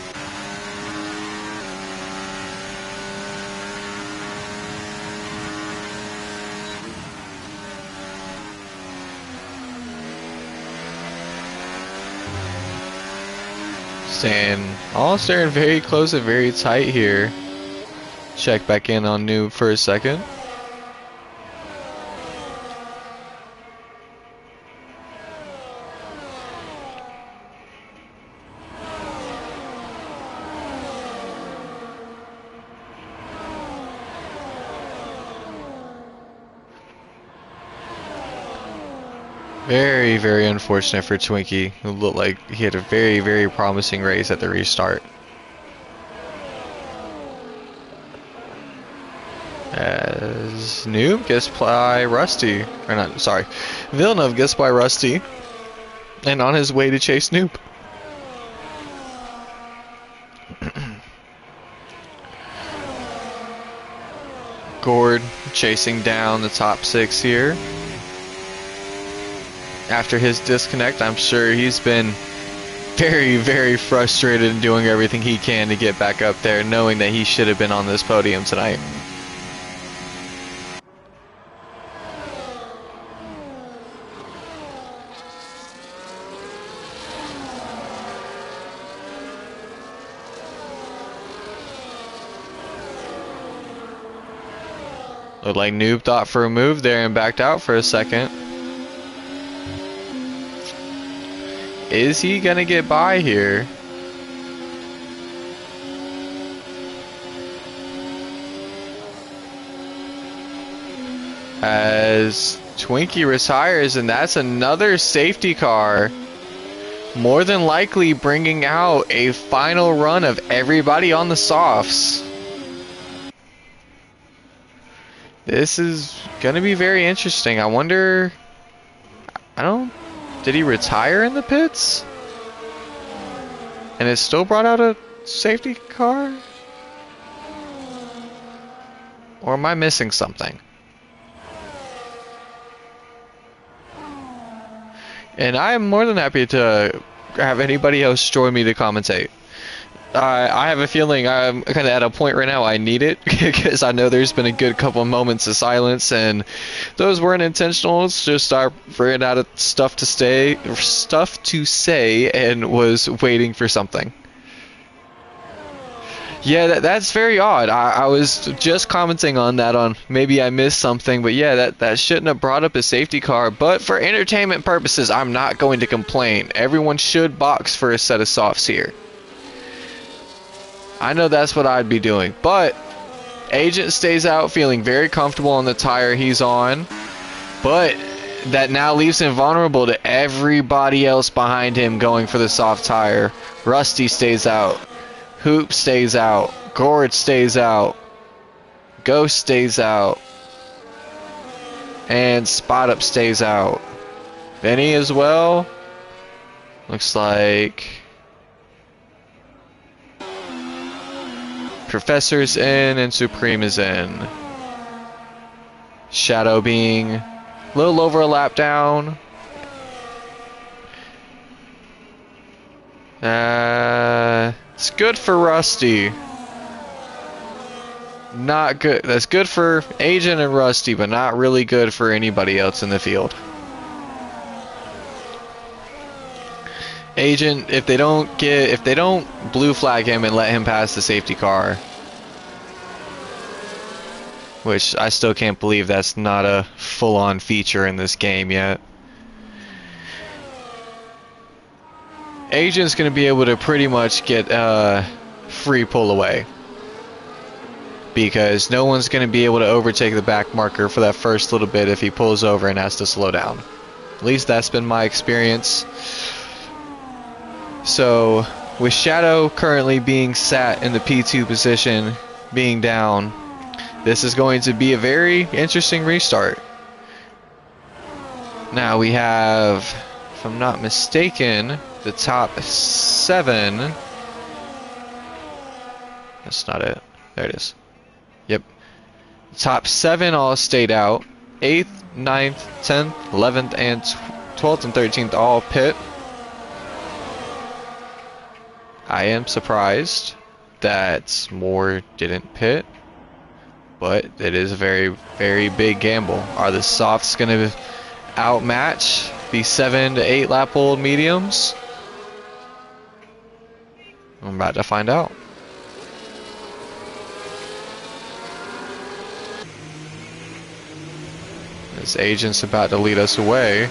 All staring very close and very tight here. Check back in on Noob for a second. Very, very unfortunate for Twinkie, who looked like he had a very, very promising race at the restart. As Noob gets by Rusty, or not, sorry, Villeneuve gets by Rusty, and on his way to chase Noob. Gord chasing down the top 6 here. After his disconnect, I'm sure he's been very, very frustrated and doing everything he can to get back up there, knowing that he should have been on this podium tonight. Looked like Noob thought for a move there and backed out for a second. Is he gonna get by here? As Twinkie retires, and that's another safety car. More than likely bringing out a final run of everybody on the softs. This is gonna be very interesting. I wonder, did he retire in the pits? And it still brought out a safety car? Or am I missing something? And I am more than happy to have anybody else join me to commentate. I have a feeling I'm kind of at a point right now I need it, because I know there's been a good couple moments of silence, and those weren't intentional. It's just I ran out of stuff to say, and was waiting for something. Yeah, that's very odd. I was just commenting on that, on maybe I missed something, but yeah, that shouldn't have brought up a safety car. But for entertainment purposes, I'm not going to complain. Everyone should box for a set of softs here. I know that's what I'd be doing, but Agent stays out feeling very comfortable on the tire he's on, but that now leaves him vulnerable to everybody else behind him going for the soft tire. Rusty stays out, Hoop stays out, Gord stays out, Ghost stays out, and Spot Up stays out. Benny as well. Looks like Professor's in and Supreme is in. Shadow being a little over a lap down. It's good for Rusty. Not good. That's good for Agent and Rusty, but not really good for anybody else in the field. Agent, if they don't blue flag him and let him pass the safety car, which I still can't believe that's not a full-on feature in this game yet. Agent's going to be able to pretty much get free pull away, because no one's going to be able to overtake the back marker for that first little bit if he pulls over and has to slow down. At least that's been my experience. So with Shadow currently being sat in the P2 position, being down, this is going to be a very interesting restart. Now we have, if I'm not mistaken, the top 7. That's not it. There it is. Yep. Top 7 all stayed out. 8th, 9th, 10th, 11th, and 12th and 13th all pit. I am surprised that more didn't pit, but it is a very, very big gamble. Are the softs going to outmatch the 7 to 8 lap old mediums? I'm about to find out. This agent's about to lead us away.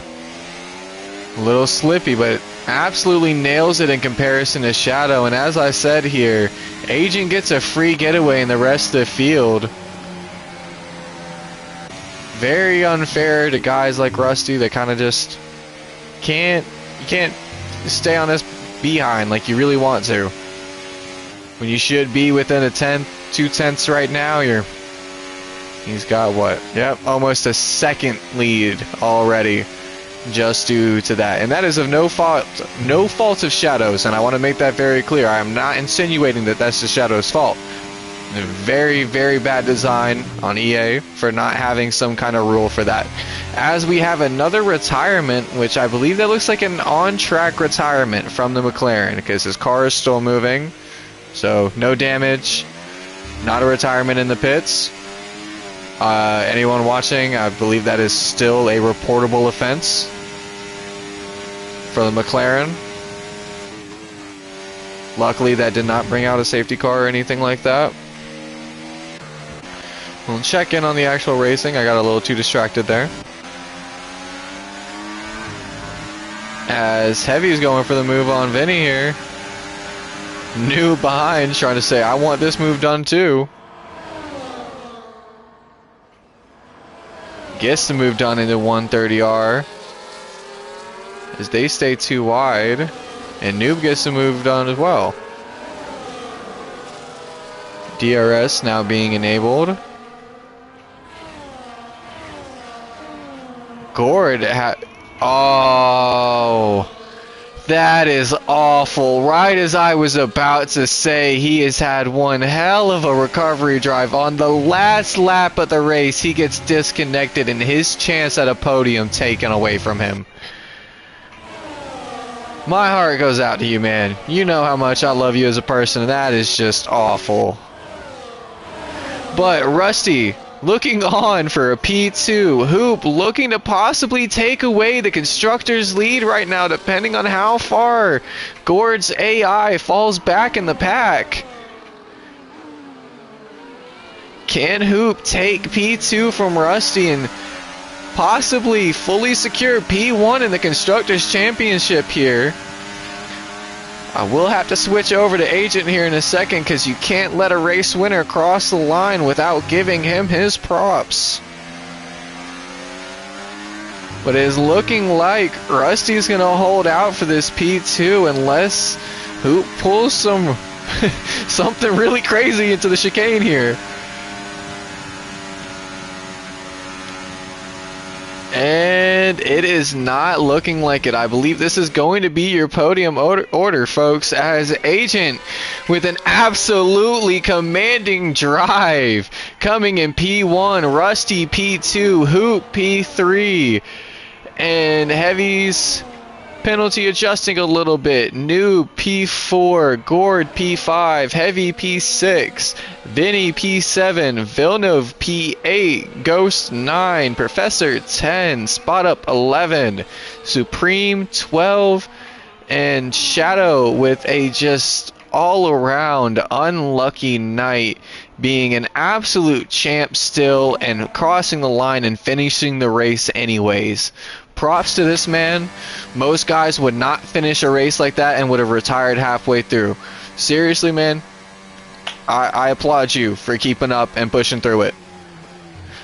A little slippy, but absolutely nails it in comparison to Shadow. And as I said here, Agent gets a free getaway in the rest of the field. Very unfair to guys like Rusty that kind of just you can't stay on this behind like you really want to. When you should be within a 2/10 right now, he's got what? Yep, almost a second lead already, just due to that. And that is of no fault of Shadow's, and I want to make that very clear. I am not insinuating that that's the Shadow's fault. Very, very bad design on EA for not having some kind of rule for that. As we have another retirement, which I believe that looks like an on-track retirement from the McLaren, because his car is still moving. So no damage, not a retirement in the pits. Anyone watching, I believe that is still a reportable offense for the McLaren. Luckily that did not bring out a safety car or anything like that. We'll check in on the actual racing. I got a little too distracted there. As Heavy's going for the move on Vinny here. New behind, trying to say, I want this move done too. Gets the move done into 130R. As they stay too wide. And Noob gets the move done as well. DRS now being enabled. Gord oh, that is awful. Right as I was about to say, he has had one hell of a recovery drive. On the last lap of the race, he gets disconnected and his chance at a podium taken away from him. My heart goes out to you, man. You know how much I love you as a person, and that is just awful. But Rusty, looking on for a P2. Hoop looking to possibly take away the constructor's lead right now, depending on how far Gord's AI falls back in the pack. Can Hoop take P2 from Rusty and possibly fully secure P1 in the Constructors' Championship here? I will have to switch over to Agent here in a second, because you can't let a race winner cross the line without giving him his props. But it is looking like Rusty's going to hold out for this P2 unless Hoop pulls something really crazy into the chicane here. And it is not looking like it. I believe this is going to be your podium order, folks, as Agent with an absolutely commanding drive coming in P1, Rusty P2, Hoop P3, and Heavy's penalty adjusting a little bit. New P4, Gord P5, Heavy P6, Vinny P7, Villeneuve P8, Ghost 9, Professor 10, Spot Up 11, Supreme 12, and Shadow with a just all around unlucky night, being an absolute champ still and crossing the line and finishing the race anyways. Props to this man. Most guys would not finish a race like that and would have retired halfway through. Seriously, man, I applaud you for keeping up and pushing through it.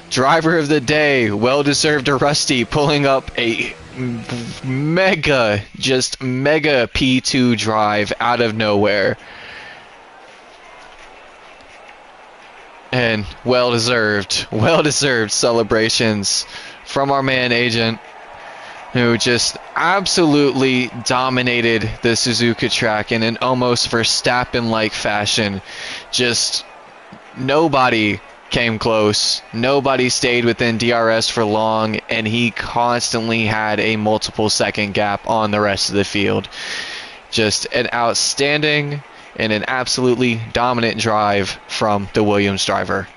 Driver of the day, well-deserved to Rusty, pulling up a mega P2 drive out of nowhere. And well-deserved celebrations from our man Agent, who just absolutely dominated the Suzuka track in an almost Verstappen-like fashion. Just nobody came close. Nobody stayed within DRS for long, and he constantly had a multiple second gap on the rest of the field. Just an outstanding and an absolutely dominant drive from the Williams driver.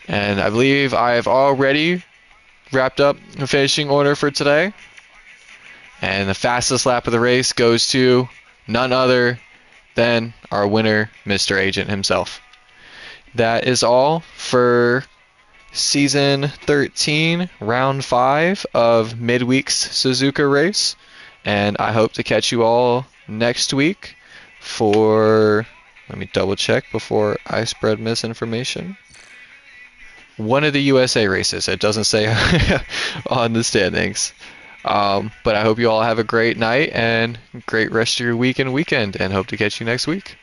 And I believe I have already wrapped up the finishing order for today. And the fastest lap of the race goes to none other than our winner, Mr. Agent himself. That is all for Season 13, Round 5 of Midweek's Suzuka race. And I hope to catch you all next week for, let me double check before I spread misinformation, one of the USA races. It doesn't say on the standings. But I hope you all have a great night and great rest of your week and weekend, and hope to catch you next week.